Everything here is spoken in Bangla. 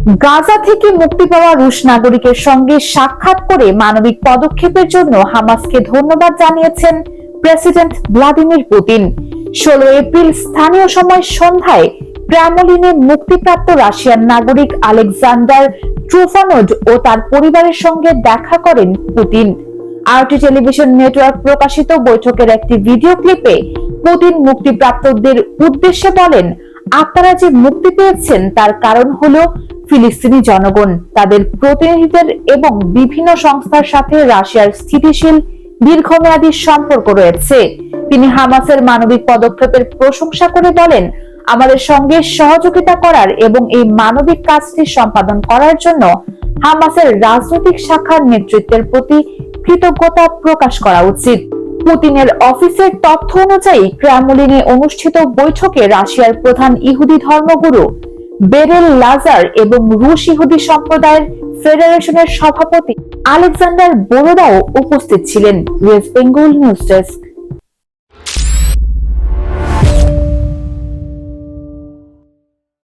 গাজা থেকে মুক্তি পাওয়া রুশ নাগরিকের সঙ্গে সাক্ষাৎ করে মানবিক পদক্ষেপের জন্য হামাসকে ধন্যবাদ জানিয়েছেন প্রেসিডেন্ট ভ্লাদিমির পুতিন। 16 এপ্রিল স্থানীয় সময় সন্ধ্যায় ক্রেমলিনে মুক্তিপ্রাপ্ত রাশিয়ান নাগরিক আলেকজান্ডার ট্রুফানোড ও তার পরিবারের সঙ্গে দেখা করেন পুতিন। আরটি টেলিভিশন নেটওয়ার্ক প্রকাশিত বৈঠকের একটি ভিডিও ক্লিপে পুতিন মুক্তিপ্রাপ্তদের উদ্দেশ্যে বলেন, আপনারা যে মুক্তি পেয়েছেন তার কারণ হলো ফিলিস্তিনি জনগণ, তাদের প্রতিনিধিদের এবং বিভিন্ন সংস্থার সাথে রাশিয়ার স্থিতিশীল দীর্ঘমেয়াদী সম্পর্ক রয়েছে। তিনি হামাসের মানবিক পদক্ষেপের প্রশংসা করে বলেন, আমাদের সঙ্গে সহযোগিতা করার এবং এই মানবিক কাজটি সম্পাদন করার জন্য হামাসের রাজনৈতিক শাখার নেতৃত্বের প্রতি কৃতজ্ঞতা প্রকাশ করা উচিত। পুতিনের অফিসের তথ্য অনুযায়ী ক্রেমলিনে অনুষ্ঠিত বৈঠকে রাশিয়ার প্রধান ইহুদি ধর্মগুরু বেরেল লাজার এবং রুশ ইহুদি সম্প্রদায়ের ফেডারেশনের সভাপতি আলেকজান্ডার বোরোদাও উপস্থিত ছিলেন। West Bengal news desk.